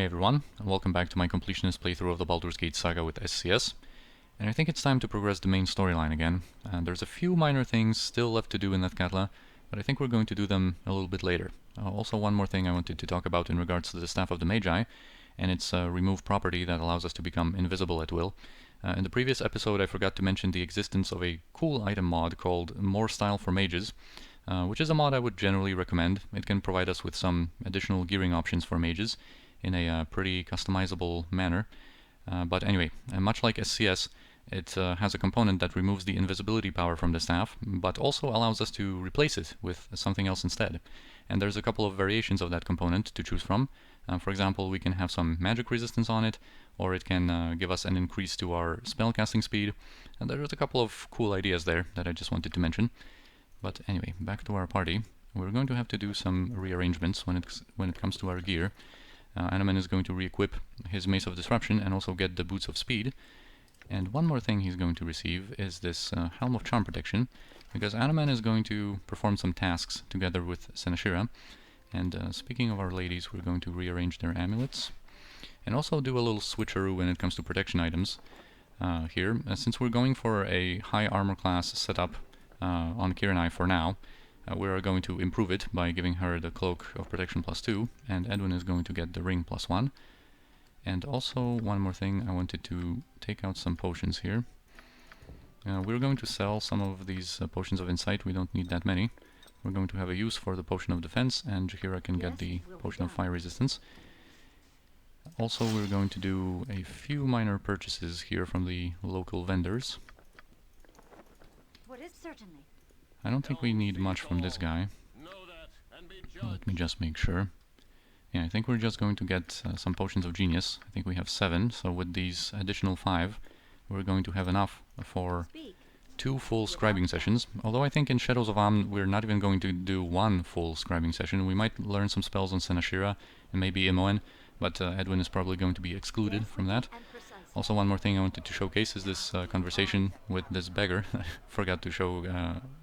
Hey everyone, and welcome back to my Completionist playthrough of the Baldur's Gate Saga with SCS. And I think it's time to progress the main storyline again. There's a few minor things still left to do in that Katla, but I think we're going to do them a little bit later. Also, one more thing I wanted to talk about in regards to the Staff of the Magi, and its remove property that allows us to become invisible at will. In the previous episode I forgot to mention the existence of a cool item mod called More Style for Mages, which is a mod I would generally recommend. It can provide us with some additional gearing options for mages in a pretty customizable manner. But anyway, much like SCS, it has a component that removes the invisibility power from the staff, but also allows us to replace it with something else instead. And there's a couple of variations of that component to choose from. For example, we can have some magic resistance on it, or it can give us an increase to our spellcasting speed. And there's a couple of cool ideas there that I just wanted to mention. But anyway, back to our party. We're going to have to do some rearrangements when it comes to our gear. Anoman is going to re-equip his Mace of Disruption and also get the Boots of Speed. And one more thing he's going to receive is this Helm of Charm Protection, because Anoman is going to perform some tasks together with Senashira. And speaking of our ladies, we're going to rearrange their amulets. And also do a little switcheroo when it comes to protection items here. Since we're going for a high armor class setup on Kiranai for now, we are going to improve it by giving her the Cloak of Protection +2, and Edwin is going to get the Ring +1. And also, one more thing, I wanted to take out some potions here. We're going to sell some of these potions of Insight. We don't need that many. We're going to have a use for the Potion of Defense, and Jahira can get the Potion of Fire Resistance. Also, we're going to do a few minor purchases here from the local vendors. Certainly. I don't think we need much from this guy. Let me just make sure. Yeah, I think we're just going to get some Potions of Genius. I think we have 7, so with these additional 5, we're going to have enough for 2 full scribing sessions. Although I think in Shadows of Amn we're not even going to do 1 full scribing session. We might learn some spells on Senashira and maybe Imoen, but Edwin is probably going to be excluded from that. Also, one more thing I wanted to showcase is this conversation with this beggar. I forgot to show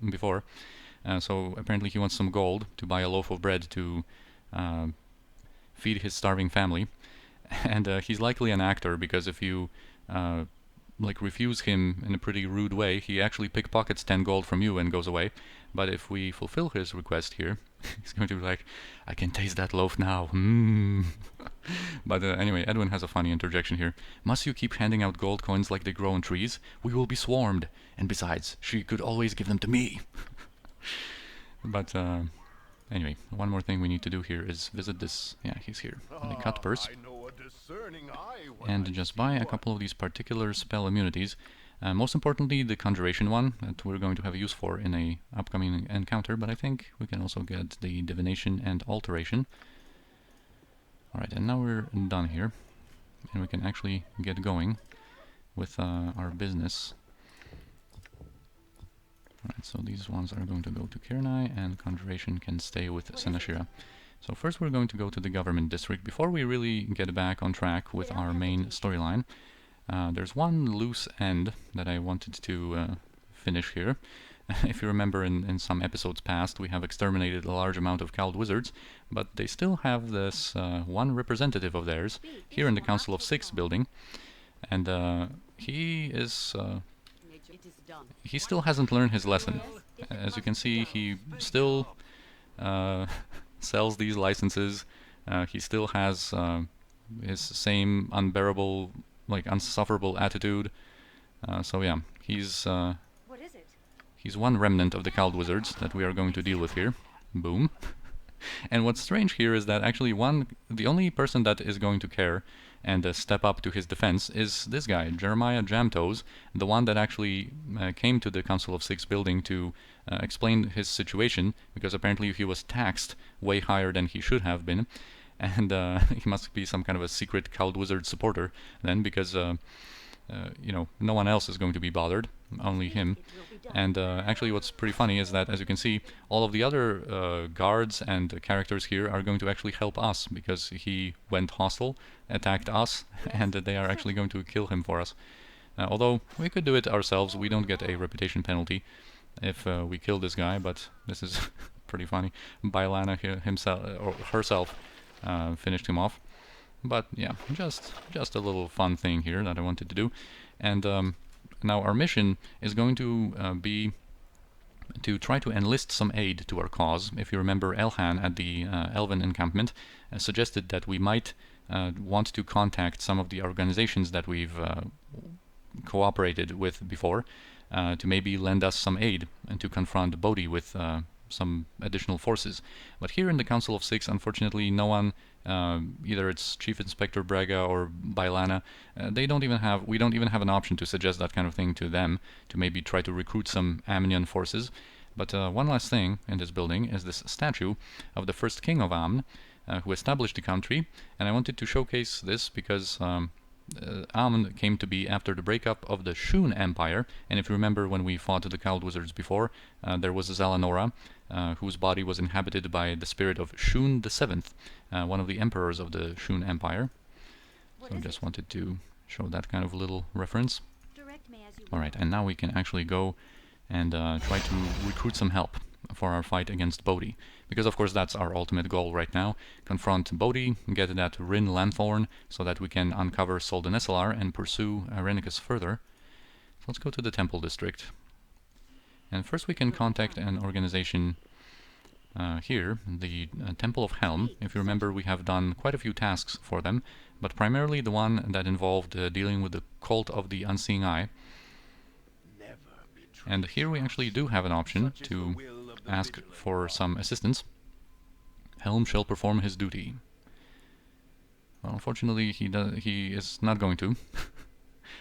before. So apparently he wants some gold to buy a loaf of bread to feed his starving family. And he's likely an actor, because if you refuse him in a pretty rude way, he actually pickpockets 10 gold from you and goes away. But if we fulfill his request here, he's going to be like, I can taste that loaf now. But anyway, Edwin has a funny interjection here. Must you keep handing out gold coins like they grow on trees? We will be swarmed. And besides, she could always give them to me. But anyway, one more thing we need to do here is visit this. Yeah, he's here. The cut purse. And just buy a couple of these particular spell immunities. Most importantly, the Conjuration one that we're going to have use for in a upcoming encounter, but I think we can also get the Divination and Alteration. Alright, and now we're done here, and we can actually get going with our business. Alright, so these ones are going to go to Kiranai, and Conjuration can stay with Senashira. So first we're going to go to the Government District. Before we really get back on track with our main storyline, there's one loose end that I wanted to finish here. If you remember, in some episodes past, we have exterminated a large amount of Cowled Wizards, but they still have this one representative of theirs here in the Council of Six building, and he still hasn't learned his lesson. As you can see, he still sells these licenses. He still has his same unbearable, unsufferable attitude. So yeah, he's one remnant of the Cowled Wizards that we are going to deal with here. Boom. And what's strange here is that actually the only person that is going to care and step up to his defense is this guy, Jeremiah Jamtoes, the one that actually came to the Council of Six building to explain his situation, because apparently he was taxed way higher than he should have been. And he must be some kind of a secret Cowled Wizard supporter then, because no one else is going to be bothered, only him. And actually what's pretty funny is that, as you can see, all of the other guards and characters here are going to actually help us, because he went hostile, attacked us, and they are actually going to kill him for us. Although we could do it ourselves, we don't get a reputation penalty if we kill this guy, but this is pretty funny. Bylana himself, or herself, finished him off. But yeah, just a little fun thing here that I wanted to do. And now our mission is going to be to try to enlist some aid to our cause. If you remember, Elhan at the Elven encampment suggested that we might want to contact some of the organizations that we've cooperated with before to maybe lend us some aid and to confront Bodhi with some additional forces. But here in the Council of Six, unfortunately, no one, either it's Chief Inspector Braga or Bailana, we don't even have an option to suggest that kind of thing to them, to maybe try to recruit some Amnion forces. But one last thing in this building is this statue of the first king of Amn, who established the country, and I wanted to showcase this because Amn came to be after the breakup of the Shun Empire, and if you remember when we fought the Cloud Wizards before, there was Zalanora, whose body was inhabited by the spirit of Shun the Seventh, one of the emperors of the Shun Empire. So I just wanted to show that kind of little reference. Alright, and now we can actually go and try to recruit some help for our fight against Bodhi. Because of course that's our ultimate goal right now. Confront Bodhi, get that Rin Lanthorn, so that we can uncover Soldan Esselar and pursue Irenicus further. So let's go to the Temple District. And first we can contact an organization here, the Temple of Helm. If you remember, we have done quite a few tasks for them, but primarily the one that involved dealing with the Cult of the Unseeing Eye. And here we actually do have an option to ask for some assistance. Helm shall perform his duty. Well, unfortunately, he is not going to.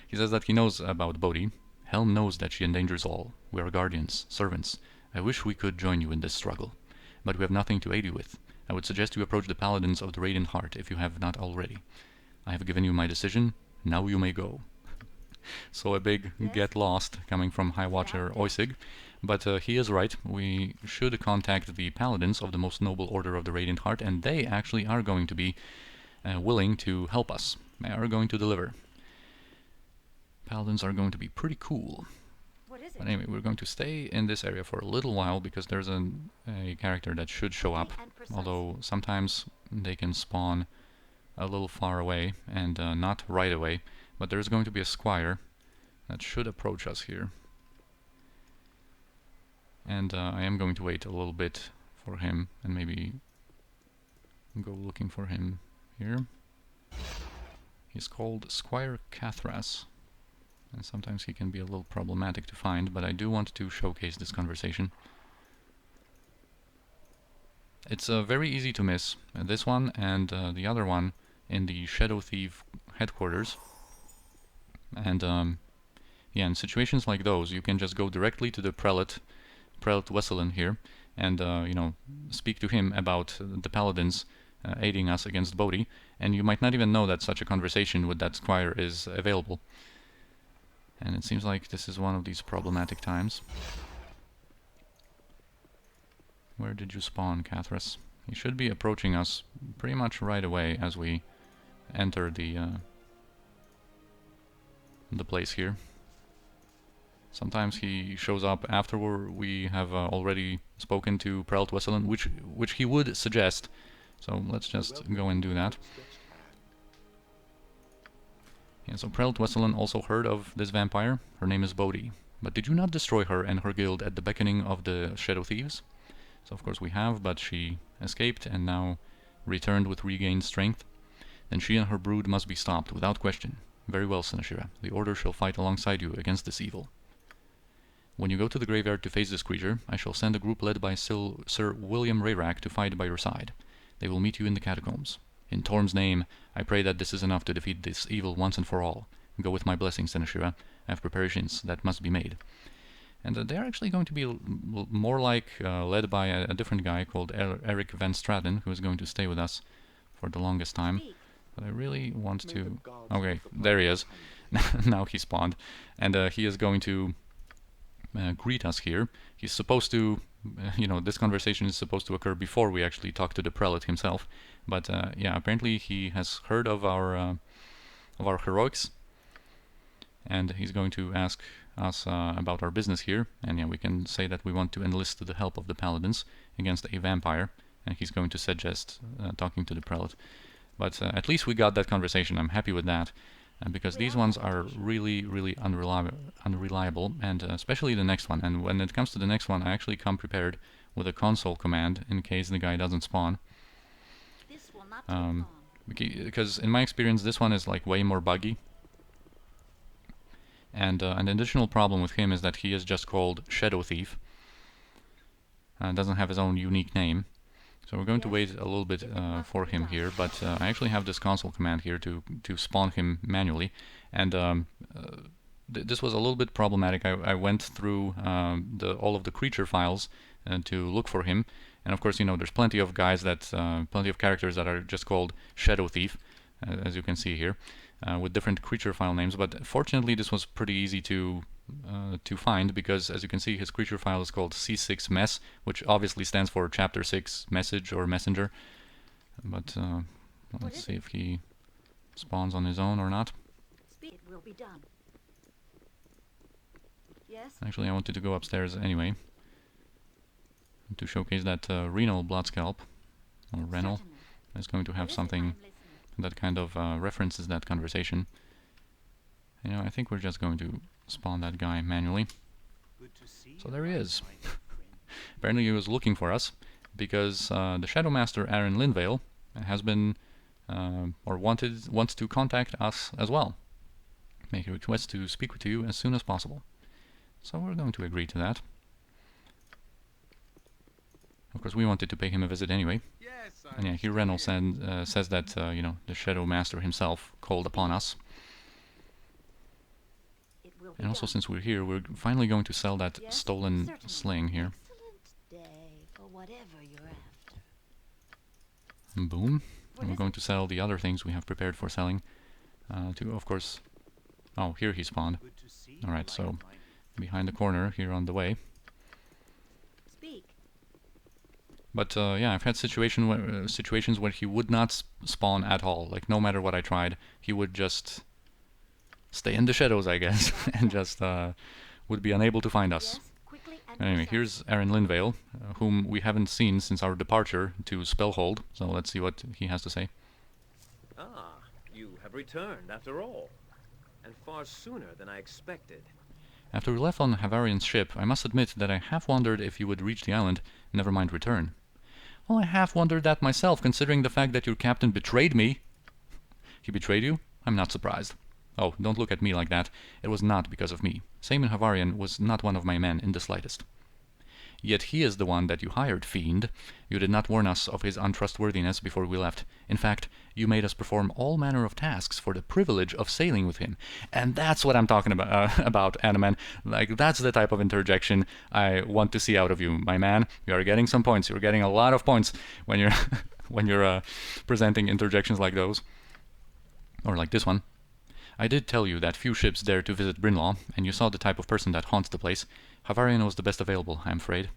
He says that he knows about Bodhi. Helm knows that she endangers all. We are guardians, servants. I wish we could join you in this struggle, but we have nothing to aid you with. I would suggest you approach the Paladins of the Radiant Heart if you have not already. I have given you my decision. Now you may go. So a big get lost coming from High Watcher Oisig. But he is right. We should contact the Paladins of the Most Noble Order of the Radiant Heart, and they actually are going to be willing to help us. They are going to deliver. Paladins are going to be pretty cool. But anyway, we're going to stay in this area for a little while because there's a character that should show up. Although sometimes they can spawn a little far away and not right away. But there's going to be a squire that should approach us here. And I am going to wait a little bit for him and maybe go looking for him here. He's called Squire Cathras. And sometimes he can be a little problematic to find, but I do want to showcase this conversation. It's very easy to miss. This one and the other one in the Shadow Thief headquarters. And yeah, in situations like those, you can just go directly to the Prelate Wesselin here, and you know, speak to him about the Paladins aiding us against Bodhi, and you might not even know that such a conversation with that squire is available. And it seems like this is one of these problematic times. Where did you spawn, Cathras? He should be approaching us pretty much right away as we enter the place here. Sometimes he shows up after we have already spoken to Prelate Wesselin, which he would suggest. So let's just go and do that. Yeah, so Prelate Wesselin also heard of this vampire. Her name is Bodhi. But did you not destroy her and her guild at the beckoning of the Shadow Thieves? So of course we have, but she escaped and now returned with regained strength. Then she and her brood must be stopped without question. Very well, Senashira. The Order shall fight alongside you against this evil. When you go to the graveyard to face this creature, I shall send a group led by Sir William Rayrack to fight by your side. They will meet you in the catacombs. In Torm's name, I pray that this is enough to defeat this evil once and for all. Go with my blessing, Senashira. I have preparations that must be made. And they're actually going to be more like led by a different guy called Eric Van Straten, who is going to stay with us for the longest time. But I really want to... Okay, there he is. Now he spawned. And he is going to greet us here. He's supposed to... you know, this conversation is supposed to occur before we actually talk to the prelate himself. But yeah, apparently he has heard of our heroics. And he's going to ask us about our business here. And yeah, we can say that we want to enlist the help of the paladins against a vampire. And he's going to suggest talking to the prelate. But at least we got that conversation. I'm happy with that. Because these ones are really, really unreliable, and especially the next one. And when it comes to the next one, I actually come prepared with a console command in case the guy doesn't spawn. Because in my experience, this one is like way more buggy. And an additional problem with him is that he is just called Shadow Thief. Doesn't have his own unique name. So we're going to wait a little bit for him here, but I actually have this console command here to spawn him manually. And this was a little bit problematic. I went through all of the creature files to look for him. And of course, you know, there's plenty of guys plenty of characters that are just called Shadow Thief, as you can see here, with different creature file names. But fortunately, this was pretty easy to find, because as you can see, his creature file is called C6 Mess, which obviously stands for Chapter 6 Message or Messenger. But let's see if he spawns on his own or not. It will be done. Yes. Actually, I wanted to go upstairs anyway to showcase that renal blood scalp, or renal, is going to have something that kind of references that conversation. You know, I think we're just going to spawn that guy manually. So there he is. Apparently he was looking for us, because the Shadow Master Aaron Linvale has been, wants to contact us as well. Make a request to speak with you as soon as possible. So we're going to agree to that. Of course, we wanted to pay him a visit anyway. And yeah, here Reynolds says that, you know, the Shadow Master himself called upon us. And also, since we're here, we're finally going to sell that stolen sling here. Boom. And we're going to sell the other things we have prepared for selling. To, of course... Oh, here he spawned. Alright, so behind the corner here on the way. But yeah, I've had situations where he would not spawn at all. Like, no matter what I tried, he would just stay in the shadows, I guess, and just would be unable to find us. Anyway, here's Aaron Linvale, whom we haven't seen since our departure to Spellhold. So let's see what he has to say. Ah, you have returned after all, and far sooner than I expected. After we left on Havarian's ship, I must admit that I half wondered if you would reach the island, never mind return. Well, I half wondered that myself, considering the fact that your captain betrayed me. He betrayed you? I'm not surprised. Oh, don't look at me like that. It was not because of me. Seaman Havarian was not one of my men in the slightest. Yet he is the one that you hired, fiend. You did not warn us of his untrustworthiness before we left. In fact, you made us perform all manner of tasks for the privilege of sailing with him. And that's what I'm talking about, Animan. Like, that's the type of interjection I want to see out of you, my man. You are getting some points. You're getting a lot of points when you're when you're presenting interjections like those. Or like this one. I did tell you that few ships dare to visit Brinlaw, and you saw the type of person that haunts the place. Havarian was the best available, I am afraid.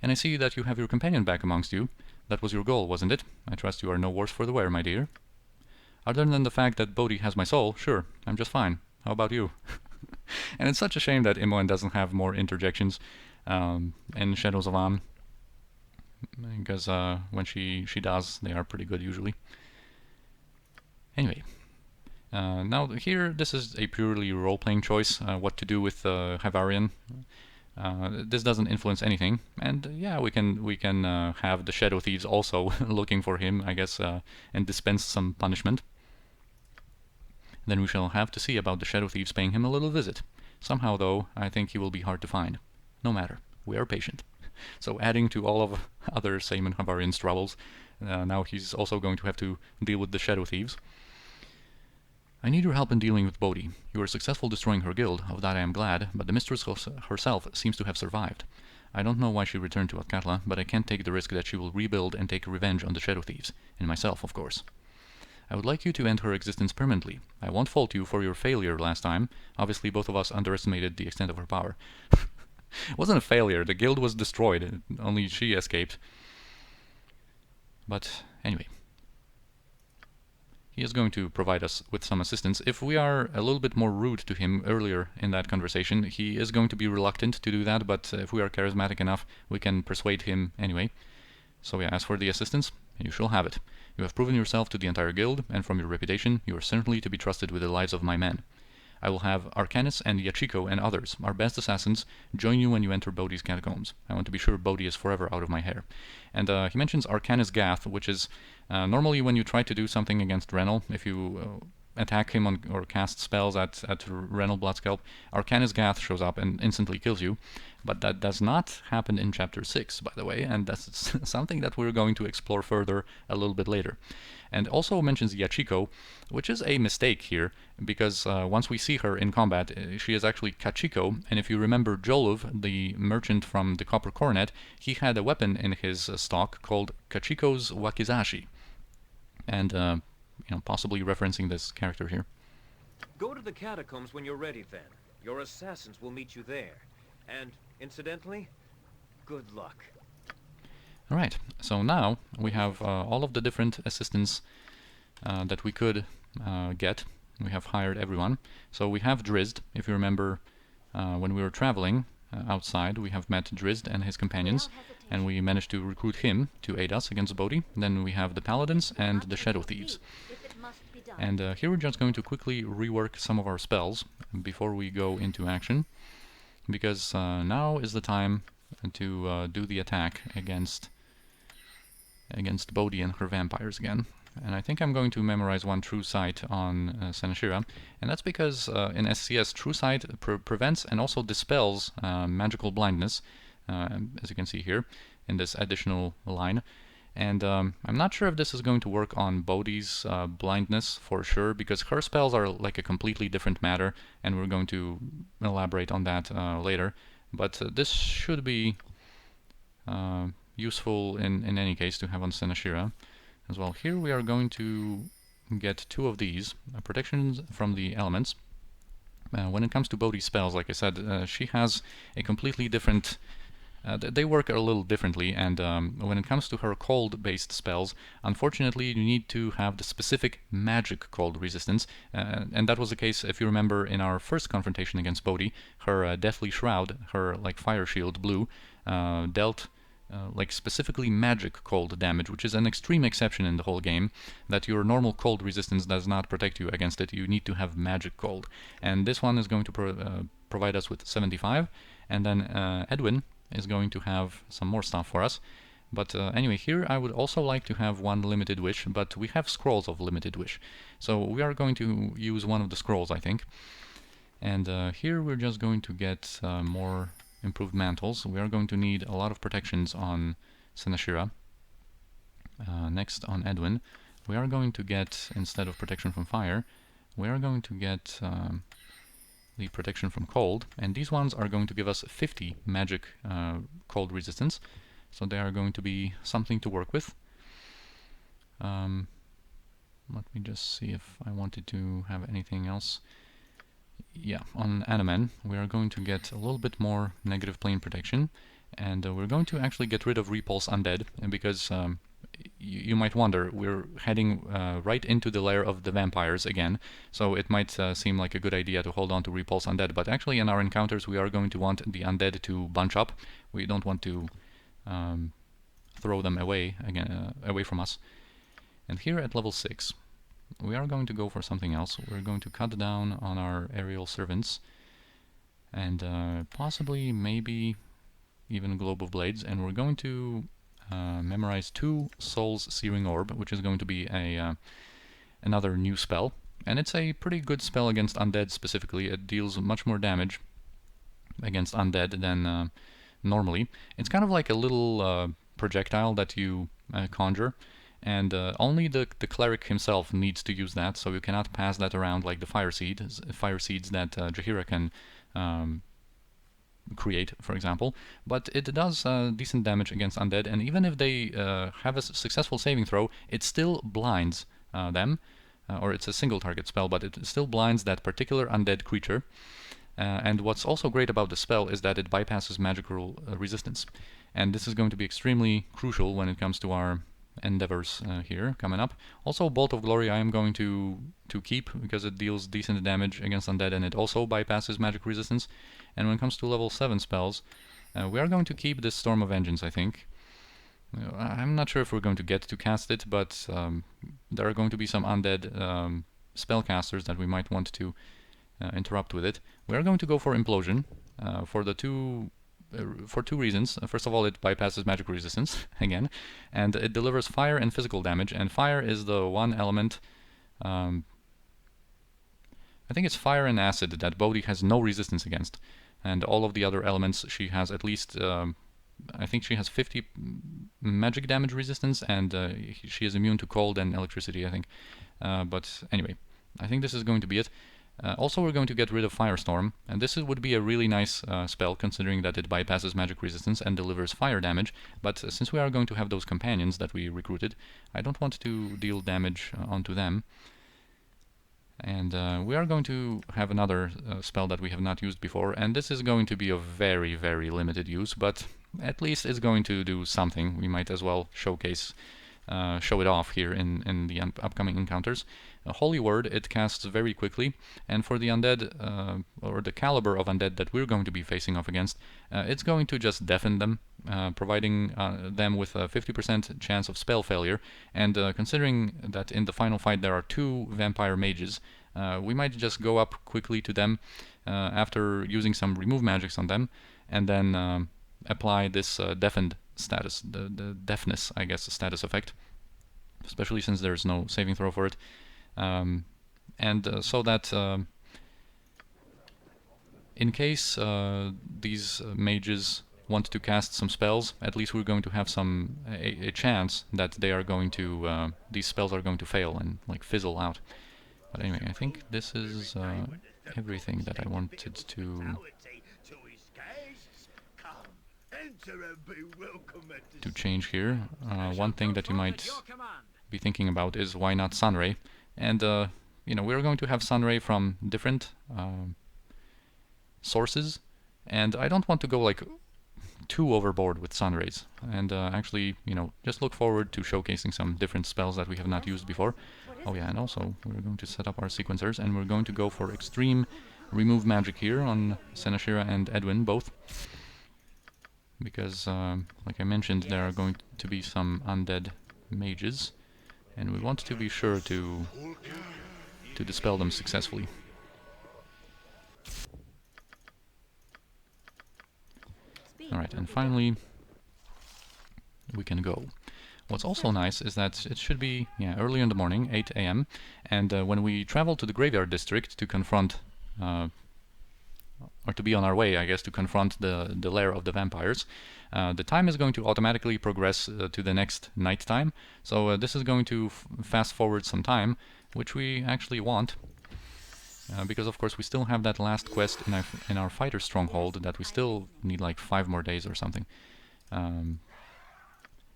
And I see that you have your companion back amongst you. That was your goal, wasn't it? I trust you are no worse for the wear, my dear. Other than the fact that Bodhi has my soul, sure, I'm just fine. How about you? And it's such a shame that Imoen doesn't have more interjections in Shadows of Amn, because when she does, they are pretty good usually. Anyway. Now here, this is a purely role-playing choice, what to do with Havarian. This doesn't influence anything, and yeah, we can have the Shadow Thieves also looking for him, I guess, and dispense some punishment. Then we shall have to see about the Shadow Thieves paying him a little visit. Somehow, though, I think he will be hard to find. No matter, we are patient. So adding to all of other Seaman Havarian's troubles, now he's also going to have to deal with the Shadow Thieves. I need your help in dealing with Bodhi. You were successful destroying her guild, of that I am glad, but the mistress herself seems to have survived. I don't know why she returned to Atkatla, but I can't take the risk that she will rebuild and take revenge on the Shadow Thieves, and myself, of course. I would like you to end her existence permanently. I won't fault you for your failure last time. Obviously, both of us underestimated the extent of her power. It wasn't a failure. The guild was destroyed. Only she escaped. But anyway. He is going to provide us with some assistance. If we are a little bit more rude to him earlier in that conversation, he is going to be reluctant to do that, but if we are charismatic enough, we can persuade him anyway. So yeah, as for the assistance, You shall have it. You have proven yourself to the entire guild, and from your reputation, you are certainly to be trusted with the lives of my men. I will have Arcanis and Yachiko and others, our best assassins, join you when you enter Bodhi's catacombs. I want to be sure Bodhi is forever out of my hair. And he mentions Arcanis Gath, which is normally when you try to do something against Renal, if you attack him on, or cast spells at Renal Bloodscalp, Arcanis Gath shows up and instantly kills you. But that does not happen in Chapter 6, by the way, and that's something that we're going to explore further a little bit later. And also mentions Yachiko, which is a mistake here, because once we see her in combat, she is actually Kachiko, and if you remember Jolov, the merchant from the Copper Coronet, he had a weapon in his stock called Kachiko's Wakizashi. And, possibly referencing this character here. Go to the catacombs when you're ready, then. Your assassins will meet you there. And, incidentally, good luck. Alright, so now we have all of the different assistants that we could get. We have hired everyone. So we have Drizzt, if you remember when we were traveling outside, we have met Drizzt and his companions, and we managed to recruit him to aid us against Bodhi. Then we have the Paladins and the Shadow Thieves. And here we're just going to quickly rework some of our spells before we go into action, because now is the time to do the attack against Bodhi and her vampires again. And I think I'm going to memorize one True Sight on Senashira, and that's because in SCS, True Sight prevents and also dispels magical blindness, as you can see here in this additional line. And I'm not sure if this is going to work on Bodhi's blindness for sure, because her spells are like a completely different matter, and we're going to elaborate on that later. But this should be useful in any case to have on Senashira as well. Here we are going to get two of these protections from the elements. When it comes to Bodhi's spells, like I said, she has a completely different... they work a little differently, and when it comes to her cold-based spells, unfortunately you need to have the specific magic cold resistance, and that was the case, if you remember, in our first confrontation against Bodhi. Her Deathly Shroud, her like fire shield blue, dealt like specifically magic cold damage, which is an extreme exception in the whole game, that your normal cold resistance does not protect you against it. You need to have magic cold, and this one is going to provide us with 75, and then Edwin is going to have some more stuff for us. But anyway, here I would also like to have one limited wish, but we have scrolls of limited wish, so we are going to use one of the scrolls, I think. And here we're just going to get more improved mantles. We are going to need a lot of protections on Senashira. Next on Edwin, we are going to get, instead of protection from fire, we are going to get the protection from cold, and these ones are going to give us 50 magic cold resistance, so they are going to be something to work with. Let me just see if I wanted to have anything else. Yeah, on Animen we are going to get a little bit more negative plane protection, and we're going to actually get rid of Repulse Undead, because you might wonder, we're heading right into the lair of the vampires again, so it might seem like a good idea to hold on to Repulse Undead, but actually in our encounters we are going to want the undead to bunch up. We don't want to throw them away again, away from us. And here at level 6 we are going to go for something else. We're going to cut down on our aerial servants, and possibly, maybe even Globe of Blades, and we're going to memorize 2 Soul's Searing Orb, which is going to be a another new spell, and it's a pretty good spell against undead specifically. It deals much more damage against undead than normally. It's kind of like a little projectile that you conjure, and only the cleric himself needs to use that, so you cannot pass that around like the fire seeds that Jaheira can create, for example. But it does decent damage against undead, and even if they have a successful saving throw, it still blinds them, or it's a single target spell, but it still blinds that particular undead creature. And what's also great about the spell is that it bypasses magical resistance, and this is going to be extremely crucial when it comes to our endeavors here coming up. Also, Bolt of Glory I am going to keep, because it deals decent damage against undead and it also bypasses magic resistance. And when it comes to level 7 spells, we are going to keep this Storm of Vengeance, I think. I'm not sure if we're going to get to cast it, but there are going to be some undead spellcasters that we might want to interrupt with it. We are going to go for Implosion for two reasons. First of all, it bypasses magic resistance again, and it delivers fire and physical damage. And fire is the one element. I think it's fire and acid that Bodhi has no resistance against, and all of the other elements she has at least. I think she has 50 magic damage resistance, and she is immune to cold and electricity, I think. But anyway, I think this is going to be it. Also, we're going to get rid of Firestorm, and this would be a really nice spell, considering that it bypasses magic resistance and delivers fire damage. But since we are going to have those companions that we recruited, I don't want to deal damage onto them. And we are going to have another spell that we have not used before, and this is going to be of very, very limited use, but at least it's going to do something. We might as well show it off here in the upcoming encounters. Holy Word, it casts very quickly, and for the undead, or the caliber of undead that we're going to be facing off against, it's going to just deafen them, providing them with a 50% chance of spell failure. And considering that in the final fight there are 2 vampire mages, we might just go up quickly to them after using some remove magics on them, and then apply this deafened status, the deafness, I guess, status effect, especially since there's no saving throw for it. So that in case these mages want to cast some spells, at least we're going to have a chance that they are going to these spells are going to fail and like fizzle out. But anyway, I think this is everything that I wanted to change here. One thing that you might be thinking about is why not Sunray, and we're going to have Sunray from different sources, and I don't want to go like too overboard with Sunrays, and actually, just look forward to showcasing some different spells that we have not used before. Oh yeah, and also we're going to set up our sequencers, and we're going to go for extreme remove magic here on Senashira and Edwin both, because like I mentioned, there are going to be some undead mages, and we want to be sure to dispel them successfully. Alright, and finally we can go. What's also nice is that it should be early in the morning, 8 AM, and when we travel to the graveyard district to confront, or to be on our way, I guess, to confront the lair of the vampires, the time is going to automatically progress to the next night time. So this is going to fast forward some time, which we actually want, because of course we still have that last quest in our fighter stronghold that we still need like 5 more days or something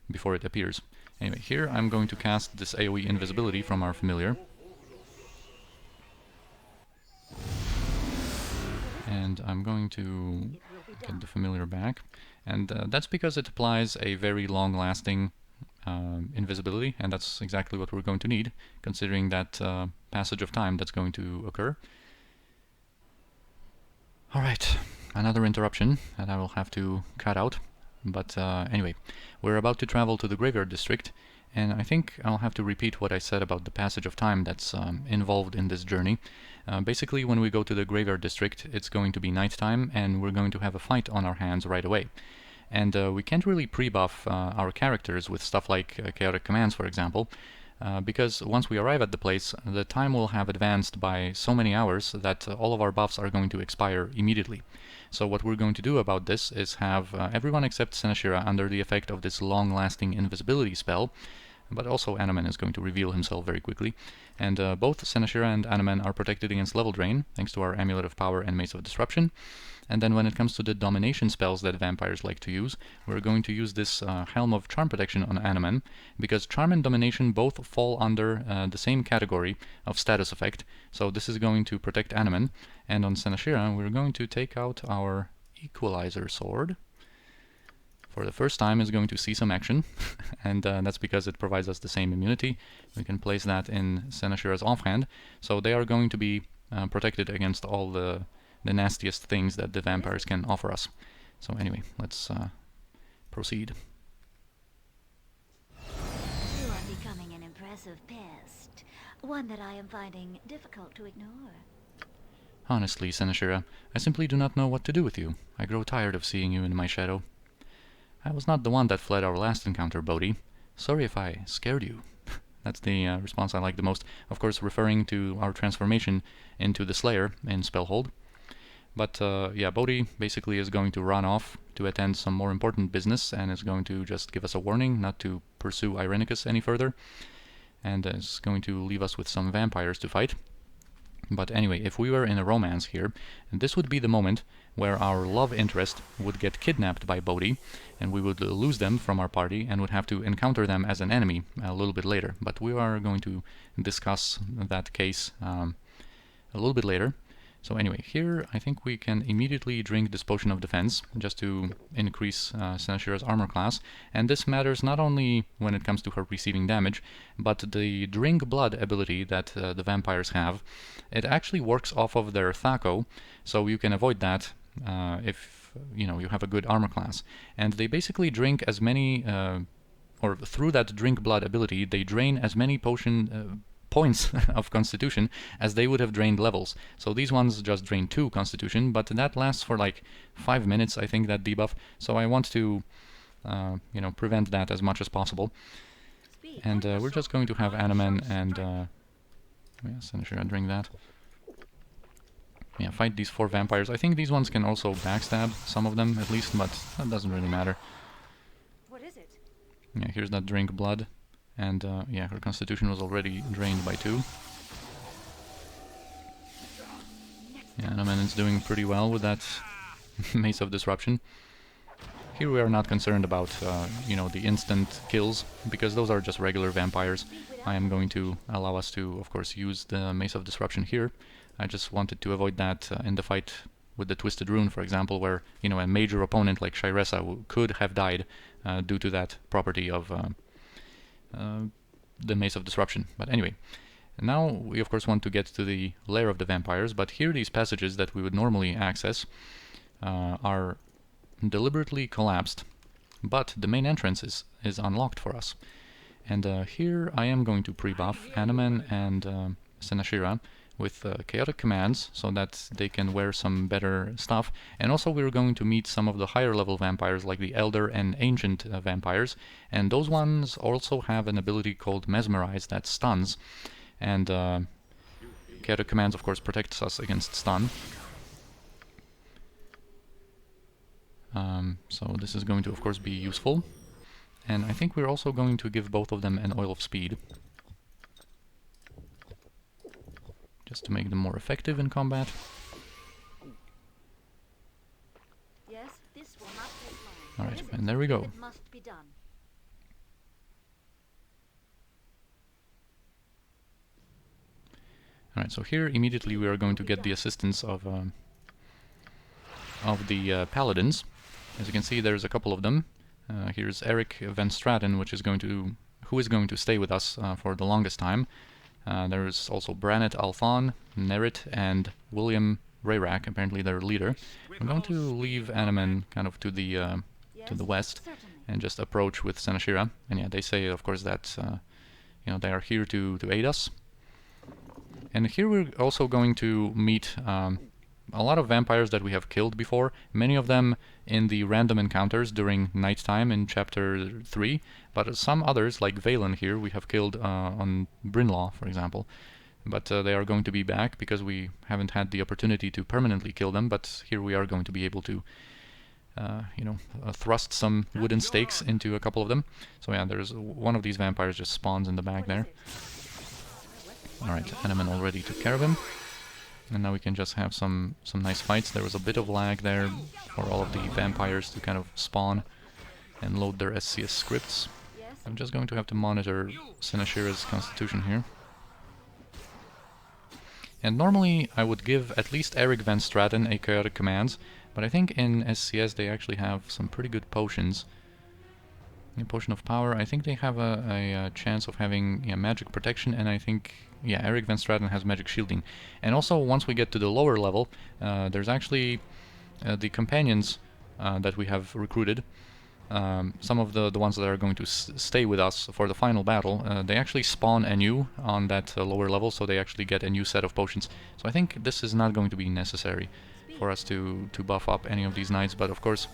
before it appears. Anyway, here I'm going to cast this AoE invisibility from our familiar. And I'm going to get the familiar back, and that's because it applies a very long-lasting invisibility, and that's exactly what we're going to need, considering that passage of time that's going to occur. Alright, another interruption that I will have to cut out, but anyway, we're about to travel to the graveyard district, and I think I'll have to repeat what I said about the passage of time that's involved in this journey. Basically, when we go to the graveyard district, it's going to be nighttime, and we're going to have a fight on our hands right away. And we can't really pre-buff our characters with stuff like chaotic commands, for example, because once we arrive at the place, the time will have advanced by so many hours that all of our buffs are going to expire immediately. So what we're going to do about this is have everyone except Senashira under the effect of this long-lasting invisibility spell, but also Anomen is going to reveal himself very quickly. And both Senashira and Anomen are protected against level drain, thanks to our Amulet of Power and Mace of Disruption. And then when it comes to the domination spells that vampires like to use, we're going to use this Helm of Charm Protection on Anomen, because Charm and Domination both fall under the same category of status effect, so this is going to protect Anomen. And on Senashira, we're going to take out our Equalizer Sword. For the first time is going to see some action, and that's because it provides us the same immunity. We can place that in Senashira's offhand, so they are going to be protected against all the nastiest things that the vampires can offer us. So anyway, let's proceed. One that I am finding difficult to ignore. Honestly, Senashira, I simply do not know what to do with you. I grow tired of seeing you in my shadow. I was not the one that fled our last encounter, Bodhi. Sorry if I scared you. That's the response I like the most. Of course, referring to our transformation into the Slayer in Spellhold. But yeah, Bodhi basically is going to run off to attend some more important business and is going to just give us a warning not to pursue Irenicus any further. And is going to leave us with some vampires to fight. But anyway, if we were in a romance here, this would be the moment where our love interest would get kidnapped by Bodhi, and we would lose them from our party and would have to encounter them as an enemy a little bit later. But we are going to discuss that case a little bit later. So anyway, here I think we can immediately drink this potion of defense just to increase Senashira's armor class, and this matters not only when it comes to her receiving damage, but the drink blood ability that the vampires have. It actually works off of their Thaco, so you can avoid that if you have a good armor class. And they basically drink as many, or through that drink blood ability, they drain as many points of constitution as they would have drained levels. So these ones just drain 2 constitution, but that lasts for like 5 minutes, I think, that debuff. So I want to prevent that as much as possible. And we're just going to have Animan and yes, I'm sure I'll drink that. Yeah, fight these 4 vampires. I think these ones can also backstab, some of them at least, but that doesn't really matter. What is it? Yeah, here's that drink blood. And yeah, her constitution was already drained by 2. Yeah, Animan is doing pretty well with that Mace of Disruption. Here we are not concerned about, the instant kills, because those are just regular vampires. I am going to allow us to, of course, use the Mace of Disruption here. I just wanted to avoid that in the fight with the Twisted Rune, for example, where, a major opponent like Shiresa could have died due to that property of the Mace of Disruption. But anyway, now we of course want to get to the Lair of the vampires, but here these passages that we would normally access are deliberately collapsed, but the main entrance is unlocked for us. And here I am going to pre-buff Animan and Senashira with chaotic commands so that they can wear some better stuff. And also we're going to meet some of the higher level vampires like the Elder and Ancient vampires, and those ones also have an ability called Mesmerize that stuns, and chaotic commands of course protects us against stun. So this is going to of course be useful, and I think we're also going to give both of them an Oil of Speed, just to make them more effective in combat. Yes, this will not take long. Alright, and there we go. It must be done. Alright, so here immediately we are going to get the assistance of the Paladins. As you can see, there's a couple of them. Here's Eric Van Straten, who is going to stay with us for the longest time. There's also Branett Althon, Nerit, and William Rayrak, apparently their leader. I'm going to leave Animan kind of to the west and just approach with Senashira. And yeah, they say, of course, that they are here to aid us. And here we're also going to meet a lot of vampires that we have killed before, many of them in the random encounters during nighttime in Chapter 3, but some others, like Valen here, we have killed on Brinlaw, for example. But they are going to be back because we haven't had the opportunity to permanently kill them, but here we are going to be able to thrust some wooden stakes into a couple of them. So yeah, there's one of these vampires just spawns in the back there. Alright, Animan already took care of him. And now we can just have some nice fights. There was a bit of lag there for all of the vampires to kind of spawn and load their SCS scripts. I'm just going to have to monitor Senashira's constitution here. And normally I would give at least Eric Van Straten a chaotic commands, but I think in SCS they actually have some pretty good potions. A potion of power, I think they have a chance of having magic protection, and I think Eric Van Straten has magic shielding. And also once we get to the lower level, there's actually the companions that we have recruited. some of the ones that are going to stay with us for the final battle, they actually spawn anew on that lower level, so they actually get a new set of potions. So I think this is not going to be necessary for us to buff up any of these knights, but of course,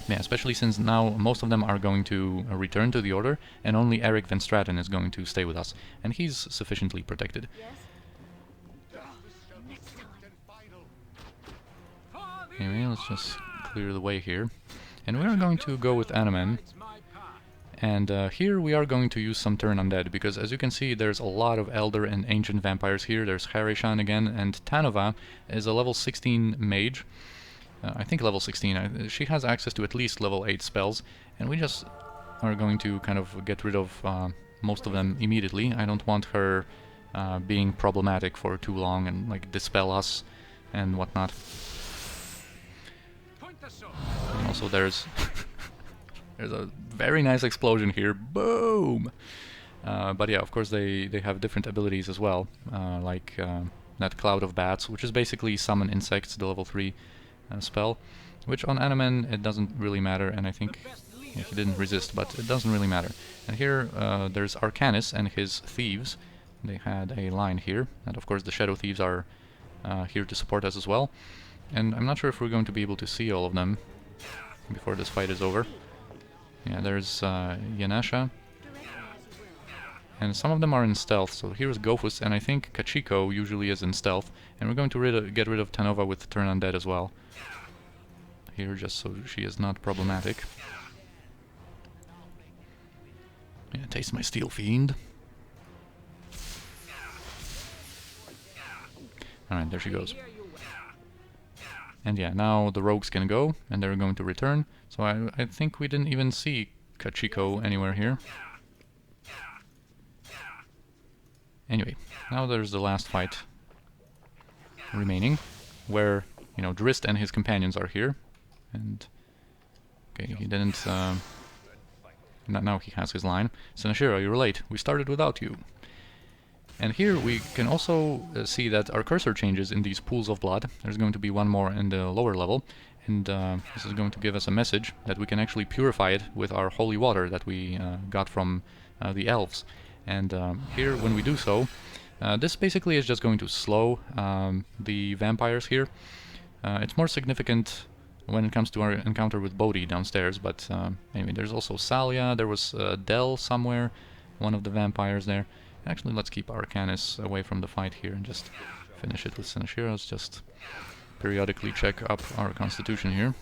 yeah, especially since now most of them are going to return to the Order, and only Eric Van Straten is going to stay with us, and he's sufficiently protected. Yes? Next time. Anyway, let's just clear the way here. And we are going to go with Animan. And here we are going to use some turn undead, because as you can see there's a lot of elder and ancient vampires here. There's Hareshan again, and Tanova is a level 16 mage. I think level 16. She has access to at least level 8 spells, and we just are going to kind of get rid of most of them immediately. I don't want her being problematic for too long and like dispel us and whatnot. And also there's there's a very nice explosion here. Boom! But yeah, of course they have different abilities as well, like that Cloud of Bats, which is basically summon insects, the level 3 spell, which on Animan it doesn't really matter, and I think he didn't resist, but it doesn't really matter. And here there's Arcanis and his thieves. They had a line here, and of course the Shadow Thieves are here to support us as well. And I'm not sure if we're going to be able to see all of them before this fight is over. Yeah, there's Yanasha, and some of them are in stealth. So here's Gophus, and I think Kachiko usually is in stealth. And we're going to get rid of Tanova with Turn Undead as well. Here, just so she is not problematic. Yeah, taste my Steel Fiend. Alright, there she goes. And yeah, now the rogues can go, and they're going to return. So I think we didn't even see Kachiko anywhere here. Anyway, now there's the last fight remaining, where, you know, Drist and his companions are here. And, okay, he didn't, now he has his line. Senashira, you're late. We started without you. And here we can also see that our cursor changes in these pools of blood. There's going to be one more in the lower level, and this is going to give us a message that we can actually purify it with our holy water that we got from the elves. And here, when we do so, this basically is just going to slow the vampires here. It's more significant when it comes to our encounter with Bodhi downstairs, but anyway, there's also Salia, there was Del somewhere, one of the vampires there. Actually, let's keep Arcanis away from the fight here and just finish it with Senashira. Let's just periodically check up our constitution here.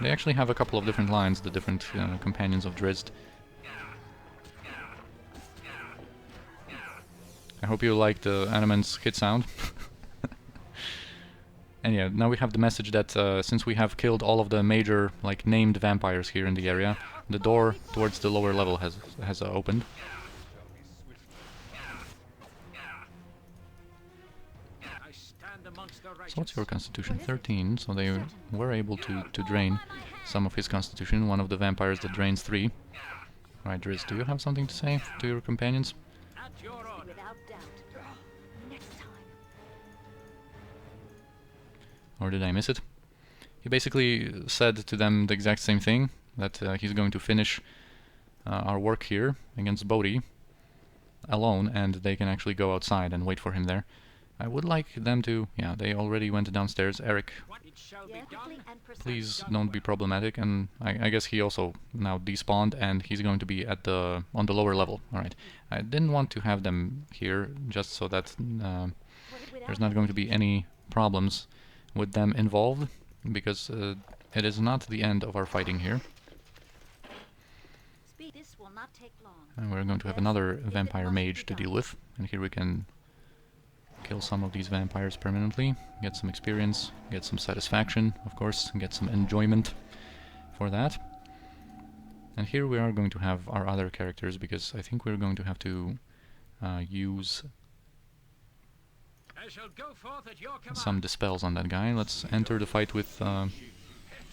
They actually have a couple of different lines, the different companions of Drizzt. I hope you like the Animan's hit sound. And yeah, now we have the message that since we have killed all of the major, like, named vampires here in the area, the door towards the lower level has opened. So what's your constitution? 13, so they were able to drain some of his constitution, one of the vampires that drains 3. Right, Driz, do you have something to say to your companions? Without doubt. Next time. Or did I miss it? He basically said to them the exact same thing, that he's going to finish our work here against Bodhi alone, and they can actually go outside and wait for him there. I would like them to... Yeah, they already went downstairs. Eric, please don't be problematic. And I guess he also now despawned, and he's going to be at on the lower level. Alright. I didn't want to have them here, just so that there's not going to be any problems with them involved, because it is not the end of our fighting here. This will not take long. And we're going to have another vampire mage to deal with. And here we can kill some of these vampires permanently, get some experience, get some satisfaction, of course, and get some enjoyment for that. And here we are going to have our other characters, because I think we're going to have to use some dispels on that guy. Let's enter the fight with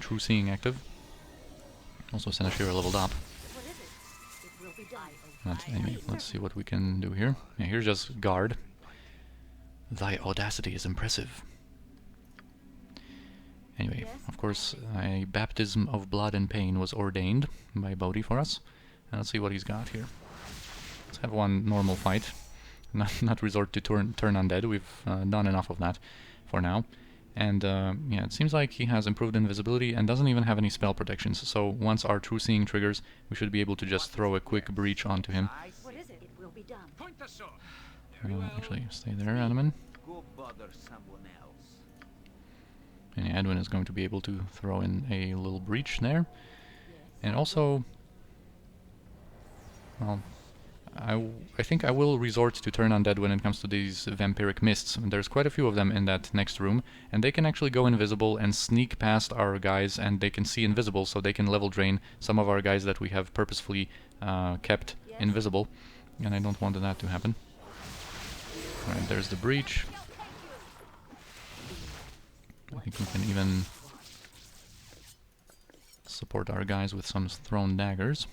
True Seeing active. Also Senashira leveled up. What is it? It will be done. But anyway, let's see what we can do here. Yeah, here's just guard. Thy audacity is impressive. Anyway, of course, a baptism of blood and pain was ordained by Bodhi for us. And let's see what he's got here. Let's have one normal fight. Not resort to turn undead. We've done enough of that for now. And yeah, it seems like he has improved invisibility and doesn't even have any spell protections. So once our true seeing triggers, we should be able to just throw a quick breach onto him. What is it? It will be done. Actually, stay there, Admin. Go bother someone else. And Edwin is going to be able to throw in a little breach there. And also, well, I think I will resort to turn undead when it comes to these vampiric mists. There's quite a few of them in that next room, and they can actually go invisible and sneak past our guys, and they can see invisible, so they can level drain some of our guys that we have purposefully kept invisible, and I don't want that to happen. Alright, there's the breach. I think we can even support our guys with some thrown daggers.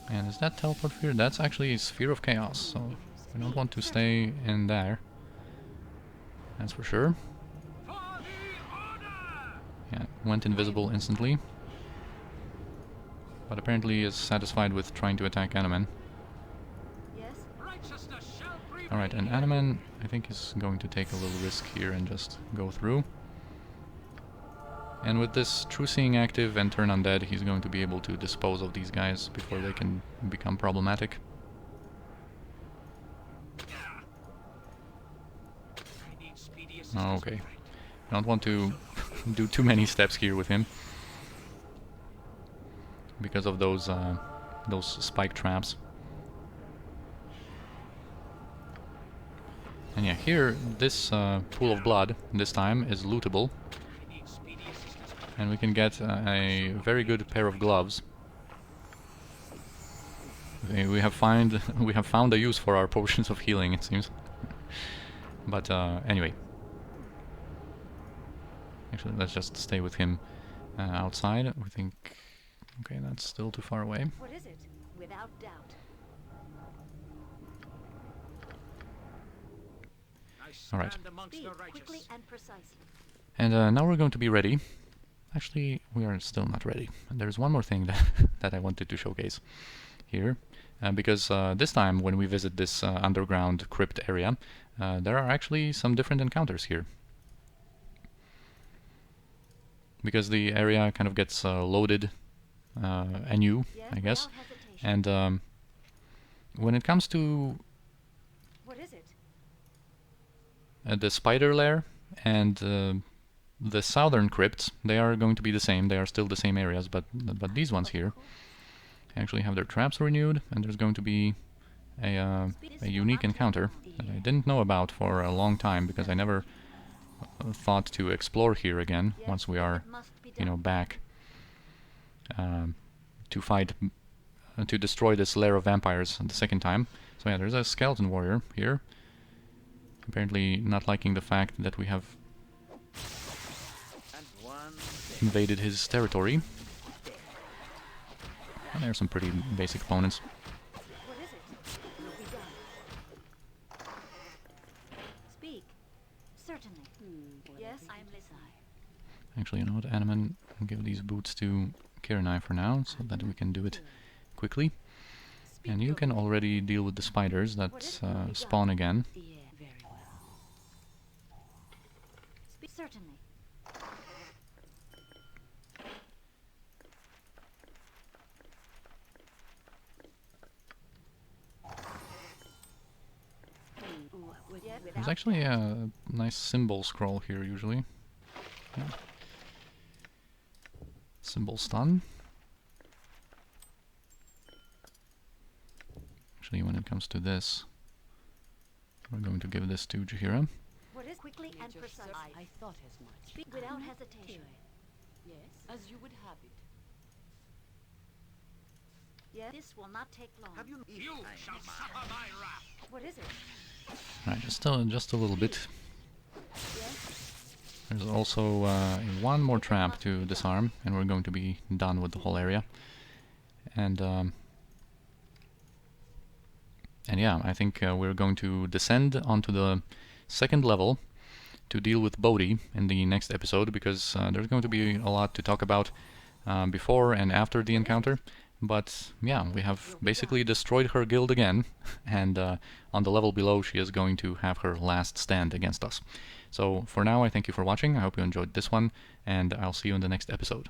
And is that teleport sphere? That's actually a sphere of chaos, so we don't want to stay in there. That's for sure. Yeah, went invisible instantly. But apparently is satisfied with trying to attack Animan. Alright, and Animan, I think, is going to take a little risk here and just go through. And with this True Seeing active and Turn Undead, he's going to be able to dispose of these guys before they can become problematic. Okay. I don't want to do too many steps here with him because of those spike traps. And yeah, here, this pool of blood, this time, is lootable. And we can get a very good pair of gloves. Okay, we have found a use for our potions of healing, it seems. But anyway. Actually, let's just stay with him outside. We think... Okay, that's still too far away. What is it? Without doubt. Alright. Quickly and precisely. And now we're going to be ready. Actually, we are still not ready. And there's one more thing that I wanted to showcase here. Because this time, when we visit this underground crypt area, there are actually some different encounters here. Because the area kind of gets loaded anew, I guess. And when it comes to what is it? The spider lair and the southern crypts, they are going to be the same. They are still the same areas, but these ones here actually have their traps renewed, and there's going to be a unique encounter that I didn't know about for a long time because I never thought to explore here again once we are, you know, back to fight, to destroy this lair of vampires the second time. So yeah, there's a skeleton warrior here, apparently not liking the fact that we have invaded his territory. And there are some pretty basic opponents. What is it? Will be done. Speak. Certainly. Yes, I am listening. Actually, you know what, Animan, I'll give these boots to Kiranai for now, so that we can do it quickly. And you can already deal with the spiders that spawn again. Very well. Speak. Certainly. There's actually a nice symbol scroll here usually. Yeah. Symbol stun. Actually, when it comes to this, we're going to give this to Jahira. What is quickly and precisely? I thought as much. Speak without hesitation. Yes, as you would have it. Yes, this will not take long. Have you shall suffer my wrath. What is it? Right, just a little bit. Yes. There's also one more trap to disarm, and we're going to be done with the whole area. And And yeah, I think we're going to descend onto the second level to deal with Bodhi in the next episode, because there's going to be a lot to talk about before and after the encounter. But yeah, we have basically destroyed her guild again, and on the level below she is going to have her last stand against us. So for now, I thank you for watching. I hope you enjoyed this one, and I'll see you in the next episode.